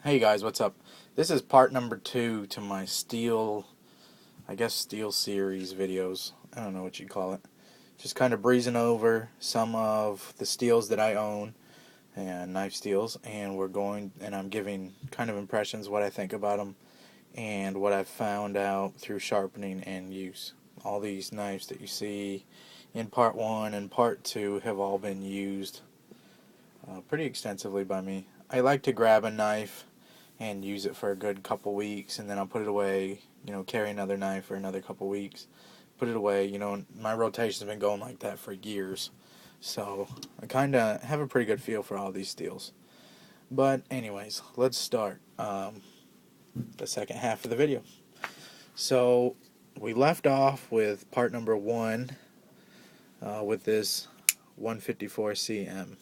Hey guys, what's up? This is part number 2 to my steel series videos. I don't know what you'd call it. Just kind of breezing over some of the steels that I own and knife steels, and I'm giving kind of impressions, what I think about them, and what I've found out through sharpening and use. All these knives that you see in part 1 and part 2 have all been used pretty extensively by me. I like to grab a knife and use it for a good couple weeks, and then I'll put it away, carry another knife for another couple weeks, put it away. My rotation's been going like that for years, so I kind of have a pretty good feel for all these steels. But anyways, let's start the second half of the video. So we left off with part number 1 with this 154 cm.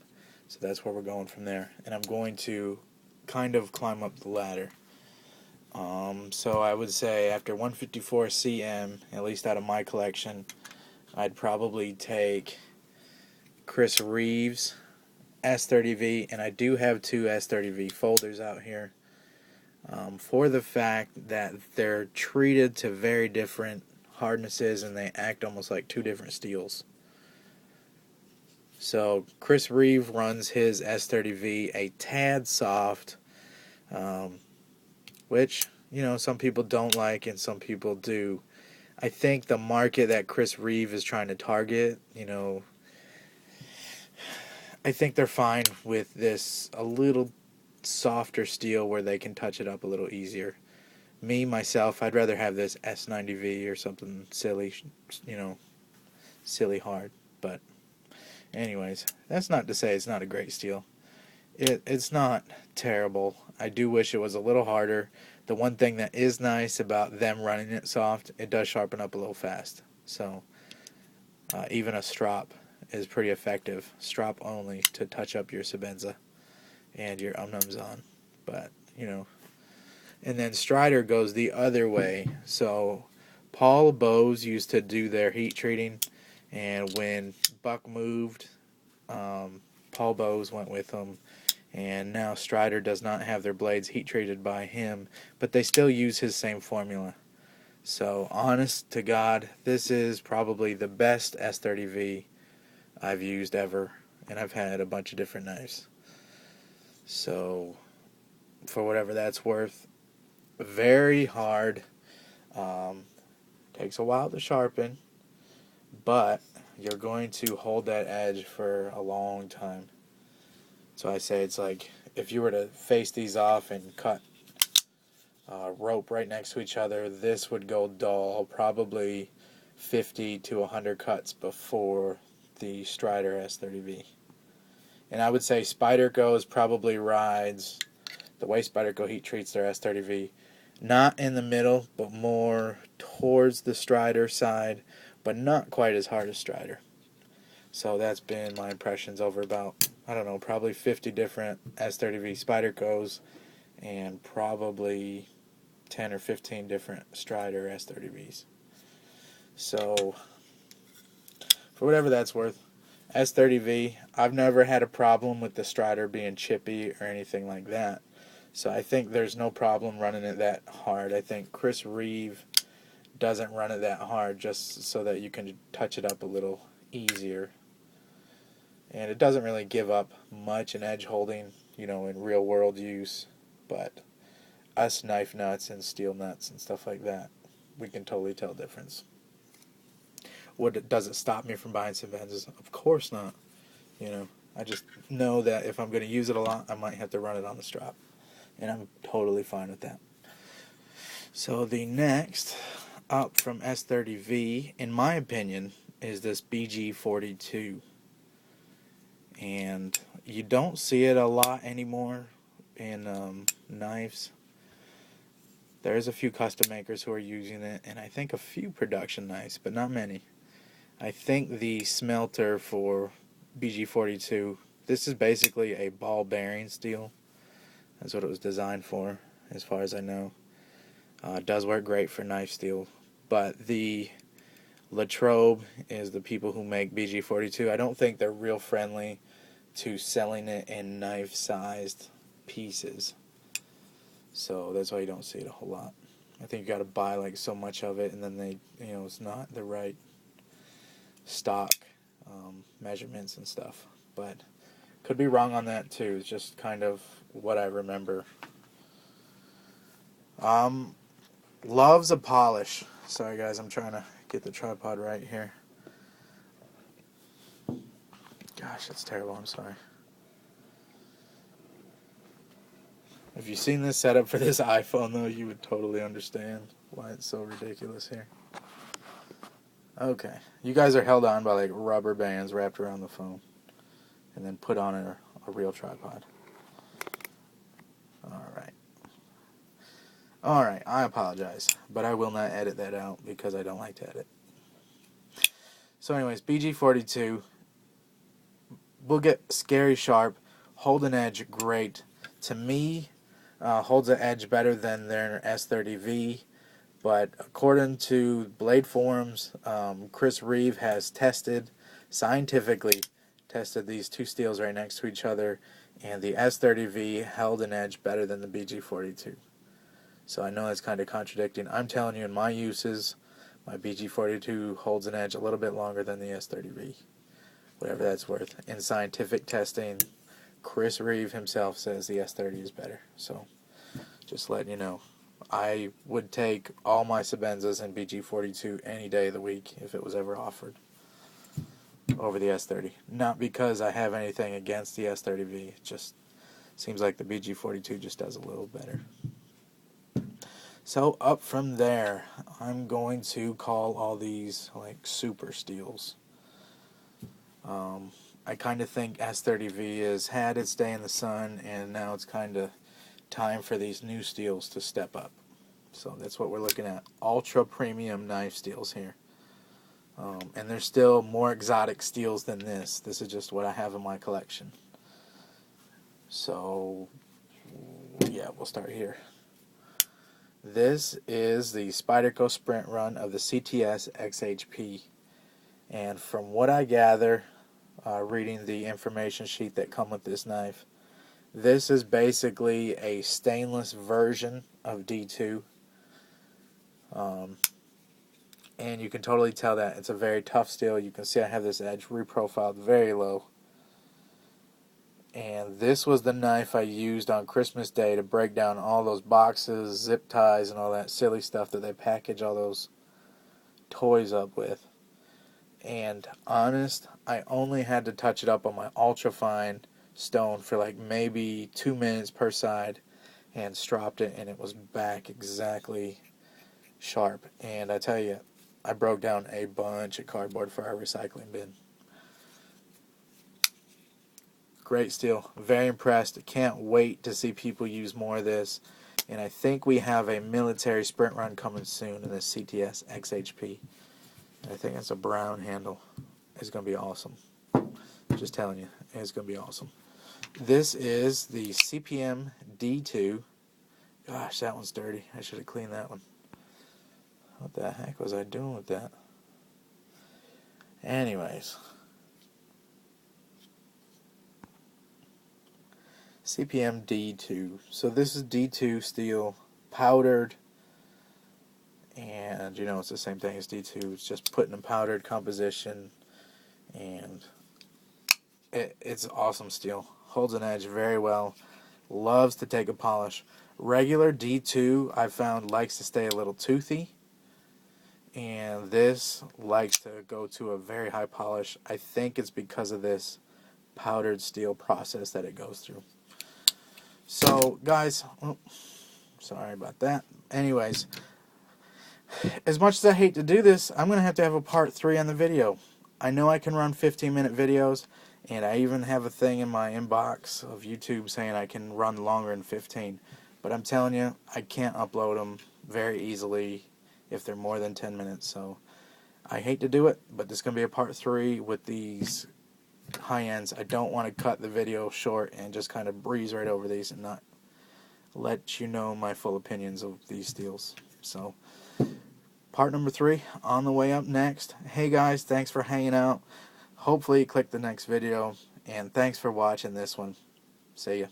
So that's where we're going from there, and I'm going to kind of climb up the ladder. So I would say after 154 cm, at least out of my collection, I'd probably take Chris Reeves S30V, and I do have 2 S30V folders out here, for the fact that they're treated to very different hardnesses and they act almost like 2 different steels. So Chris Reeve runs his S30V a tad soft, which, some people don't like and some people do. I think the market that Chris Reeve is trying to target, I think they're fine with this a little softer steel where they can touch it up a little easier. Me, myself, I'd rather have this S90V or something silly, silly hard. But anyways, that's not to say it's not a great steel. It's not terrible. I do wish it was a little harder. The one thing that is nice about them running it soft, it does sharpen up a little fast. So even a strop is pretty effective, strop only, to touch up your Sebenza and your Umnums on. But, and then Strider goes the other way. So Paul Bowes used to do their heat treating, and when Buck moved, Paul Bowes went with him, and now Strider does not have their blades heat treated by him, but they still use his same formula. So honest to God, this is probably the best S30V I've used ever, and I've had a bunch of different knives. So for whatever that's worth, very hard, takes a while to sharpen, but you're going to hold that edge for a long time. So I say it's like if you were to face these off and cut rope right next to each other, this would go dull probably 50 to 100 cuts before the Strider S30V. And I would say Spyderco probably rides the way Spyderco heat treats their S30V, not in the middle, but more towards the Strider side, but not quite as hard as Strider. So that's been my impressions over about, I don't know, probably 50 different S30V Spydercos and probably 10 or 15 different Strider S30Vs. So for whatever that's worth, S30V, I've never had a problem with the Strider being chippy or anything like that. So I think there's no problem running it that hard. I think Chris Reeve doesn't run it that hard just so that you can touch it up a little easier. And it doesn't really give up much in edge holding, in real world use. But us knife nuts and steel nuts and stuff like that, we can totally tell the difference. Does it stop me from buying Sebenzas? Of course not. I just know that if I'm going to use it a lot, I might have to run it on the strap. And I'm totally fine with that. So the next up from S30V, in my opinion, is this BG42. And you don't see it a lot anymore in knives. There's a few custom makers who are using it, and I think a few production knives, but not many. I think the smelter for BG42, this is basically a ball bearing steel. That's what it was designed for, as far as I know. It does work great for knife steel, but the Latrobe is the people who make BG42. I don't think they're real friendly to selling it in knife-sized pieces. So that's why you don't see it a whole lot. I think you got to buy like so much of it, and then they, it's not the right stock measurements and stuff. But could be wrong on that too. It's just kind of what I remember. Loves a polish. Sorry guys, I'm trying to get the tripod right here. Gosh, that's terrible. I'm sorry. If you've seen this setup for this iPhone, though, you would totally understand why it's so ridiculous here. Okay. You guys are held on by like rubber bands wrapped around the phone and then put on a real tripod. Alright, I apologize, but I will not edit that out because I don't like to edit. So anyways, BG42 will get scary sharp, hold an edge great. To me, holds an edge better than their S30V, but according to Blade Forums, Chris Reeve has scientifically tested these two steels right next to each other, and the S30V held an edge better than the BG42. So I know that's kind of contradicting. I'm telling you, in my uses, my BG42 holds an edge a little bit longer than the S30V, whatever that's worth. In scientific testing, Chris Reeve himself says the S30 is better. So just letting you know. I would take all my Sebenzas and BG42 any day of the week if it was ever offered over the S30. Not because I have anything against the S30V. It just seems like the BG42 just does a little better. So up from there, I'm going to call all these like super steels. I kind of think S30V has had its day in the sun, and now it's kind of time for these new steels to step up. So that's what we're looking at. Ultra premium knife steels here. And there's still more exotic steels than this. This is just what I have in my collection. So yeah, we'll start here. This is the Spyderco Sprint Run of the CTS-XHP. And from what I gather, reading the information sheet that come with this knife, this is basically a stainless version of D2. And you can totally tell that it's a very tough steel. You can see I have this edge reprofiled very low. And this was the knife I used on Christmas Day to break down all those boxes, zip ties, and all that silly stuff that they package all those toys up with. And honest, I only had to touch it up on my ultra fine stone for like maybe 2 minutes per side and stropped it, and it was back exactly sharp. And I tell you, I broke down a bunch of cardboard for our recycling bin. Great steel. Very impressed. Can't wait to see people use more of this. And I think we have a military sprint run coming soon in the CTS-XHP. I think it's a brown handle. It's going to be awesome. Just telling you, it's going to be awesome. This is the CPM-D2. Gosh, that one's dirty. I should have cleaned that one. What the heck was I doing with that? Anyways. CPM-D2. So this is D2 steel, powdered, and it's the same thing as D2. It's just put in a powdered composition, and it's awesome steel. Holds an edge very well. Loves to take a polish. Regular D2, I found, likes to stay a little toothy, and this likes to go to a very high polish. I think it's because of this powdered steel process that it goes through. So, guys, sorry about that. Anyways, as much as I hate to do this, I'm going to have a part 3 on the video. I know I can run 15-minute videos, and I even have a thing in my inbox of YouTube saying I can run longer than 15. But I'm telling you, I can't upload them very easily if they're more than 10 minutes. So, I hate to do it, but this is going to be a part 3 with these high ends. I don't want to cut the video short and just kind of breeze right over these and not let you know my full opinions of these steels. So part number 3 on the way up next. Hey guys, thanks for hanging out. Hopefully you click the next video, and thanks for watching this one. See ya.